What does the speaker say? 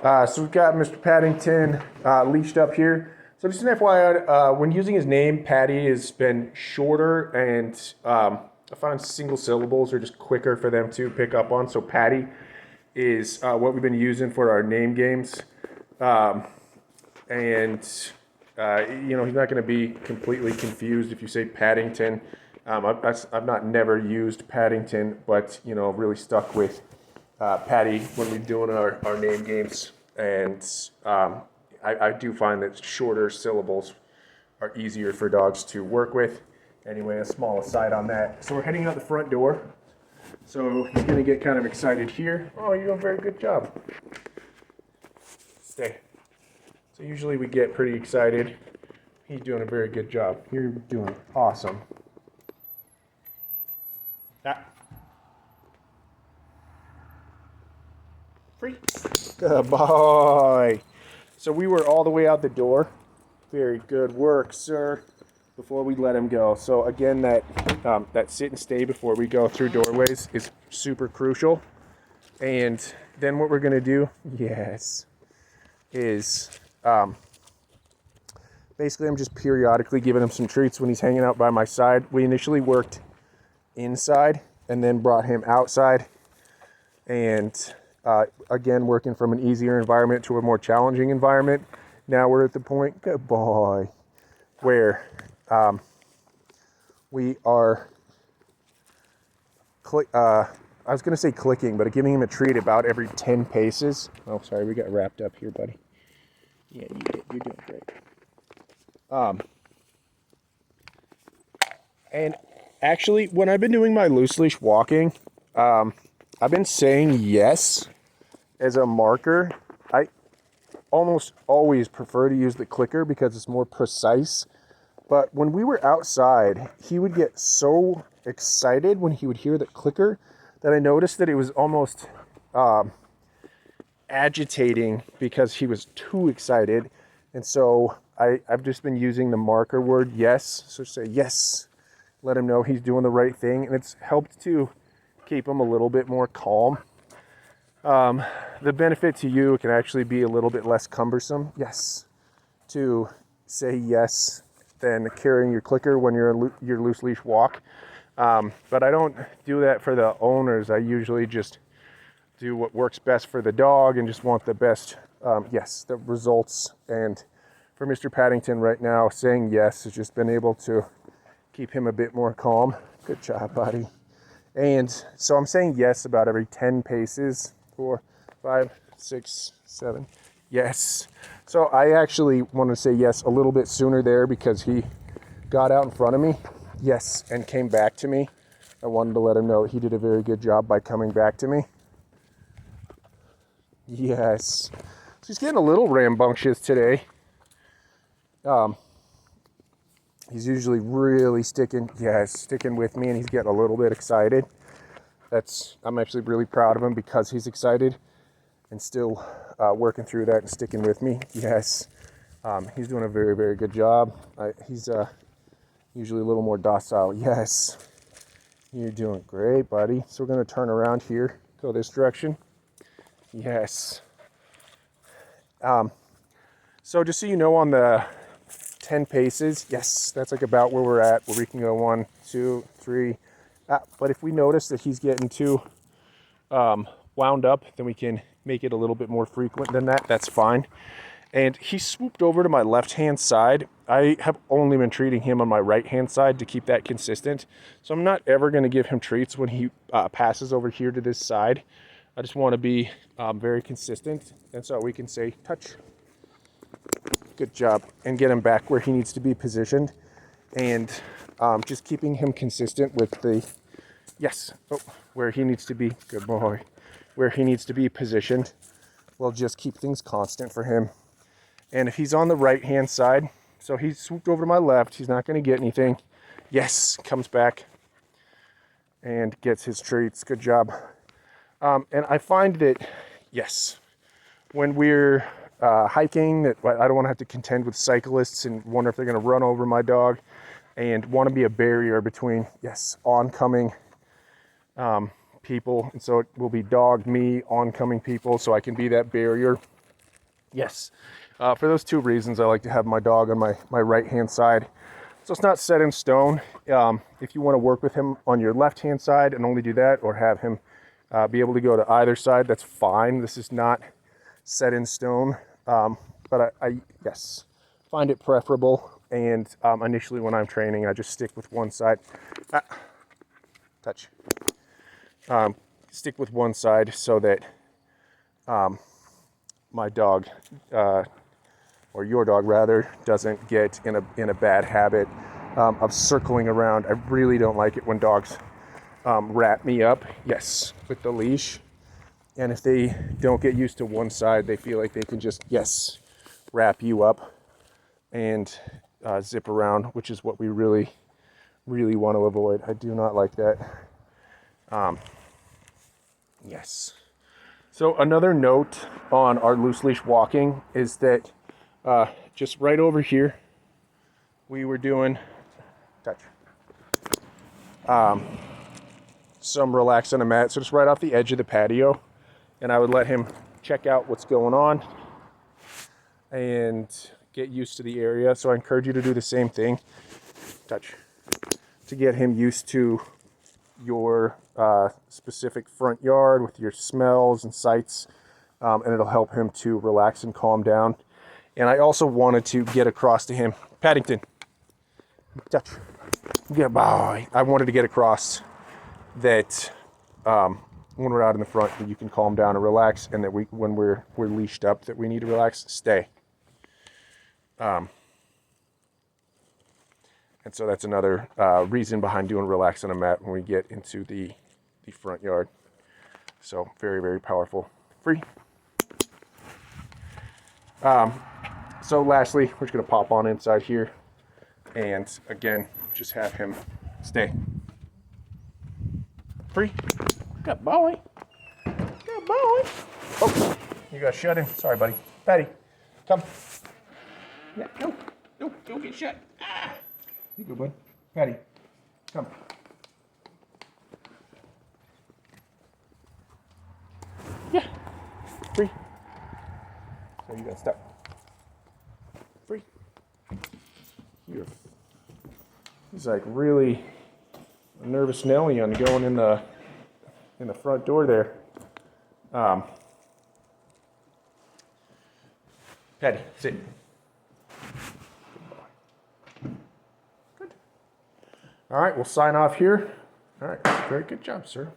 So we've got Mr. Paddington leashed up here. So just an FYI, when using his name, Patty has been shorter, and I find single syllables are just quicker for them to pick up on. So Patty is what we've been using for our name games. And he's not going to be completely confused if you say Paddington. I've not never used Paddington, but really stuck with Patty when we're doing our name games. And I do find that shorter syllables are easier for dogs to work with. Anyway, a small aside on that. So we're heading out the front door. So he's going to get kind of excited here. Oh, you're doing a very good job. Stay. So usually we get pretty excited. He's doing a very good job. You're doing awesome. Ah. Free. Good boy. So we were all the way out the door. Very good work, sir. Before we let him go. So again, that sit and stay before we go through doorways is super crucial. And then what we're gonna do, is basically I'm just periodically giving him some treats when he's hanging out by my side. We initially worked inside and then brought him outside, and again working from an easier environment to a more challenging environment. Now we're at the point, good boy, where we are I was going to say clicking, but giving him a treat about every 10 paces. Oh, sorry, we got wrapped up here, buddy. Yeah, you did. You're doing great. And actually, when I've been doing my loose leash walking, I've been saying yes as a marker. I almost always prefer to use the clicker because it's more precise. But when we were outside, he would get so excited when he would hear the clicker that I noticed that it was almost agitating because he was too excited. And so I've just been using the marker word yes. So say yes, let him know he's doing the right thing. And it's helped to keep him a little bit more calm. The benefit to you, it can actually be a little bit less cumbersome. Yes, to say yes than carrying your clicker when you're your loose leash walk. But I don't do that for the owners. I usually just do what works best for the dog and just want the best, the results. And for Mr. Paddington right now, saying yes has just been able to keep him a bit more calm. Good job, buddy. And so I'm saying yes about every 10 paces. 4, 5, 6, 7. Yes. So I actually want to say yes a little bit sooner there because he got out in front of me. Yes, and came back to me. I wanted to let him know he did a very good job by coming back to me. Yes. So he's getting a little rambunctious today. He's usually really sticking with me, and he's getting a little bit excited. I'm actually really proud of him because he's excited and still working through that and sticking with me. Yes. He's doing a very, very good job. He's usually a little more docile. Yes. You're doing great, buddy. So we're going to turn around here, go this direction. Yes. So just so you know, on the 10 paces, yes, that's like about where we're at, where we can go 1, 2, 3. But if we notice that he's getting too wound up, then we can make it a little bit more frequent than that. That's fine. And he swooped over to my left-hand side. I have only been treating him on my right-hand side to keep that consistent. So I'm not ever going to give him treats when he passes over here to this side. I just want to be very consistent. And so we can say, touch. Good job. And get him back where he needs to be positioned. And just keeping him consistent with the, where he needs to be. Good boy. Where he needs to be positioned. We'll just keep things constant for him. And if he's on the right-hand side, so he swooped over to my left, he's not going to get anything. Yes, comes back and gets his treats. Good job. And I find that, when we're hiking, that I don't want to have to contend with cyclists and wonder if they're going to run over my dog, and want to be a barrier between, oncoming people. And so it will be dog, me, oncoming people, so I can be that barrier. Yes. For those two reasons, I like to have my dog on my right-hand side. So it's not set in stone. If you want to work with him on your left-hand side and only do that, or have him be able to go to either side, that's fine. This is not set in stone. But I yes, find it preferable. And initially when I'm training, I just stick with one side. Touch. Stick with one side so that my dog, or your dog rather, doesn't get in a bad habit of circling around. I really don't like it when dogs wrap me up, yes, with the leash. And if they don't get used to one side, they feel like they can just, yes, wrap you up and zip around, which is what we really, really want to avoid. I do not like that. Yes. So another note on our loose leash walking is that just right over here, we were doing, touch, some relax on a mat. So just right off the edge of the patio, and I would let him check out what's going on and get used to the area. So I encourage you to do the same thing, touch, to get him used to your specific front yard with your smells and sights, and it'll help him to relax and calm down. And I also wanted to get across to him, Paddington, touch, good boy. I wanted to get across that when we're out in the front, that you can calm down and relax, and that when we're leashed up, that we need to relax, stay. And so that's another reason behind doing relax on a mat when we get into the front yard. So very, very powerful. Free. So lastly, we're just gonna pop on inside here, and again, just have him stay. Free. Good boy. Good boy. Oh, you got shut in. Sorry, buddy. Patty, come. Yeah, no, don't get shut. Ah. You good, bud. Patty, come. Yeah. Free. So you gotta stop. Free. Here. He's like really a nervous Nelly on going in the front door there. Patty, sit. All right, we'll sign off here. All right, very good job, sir.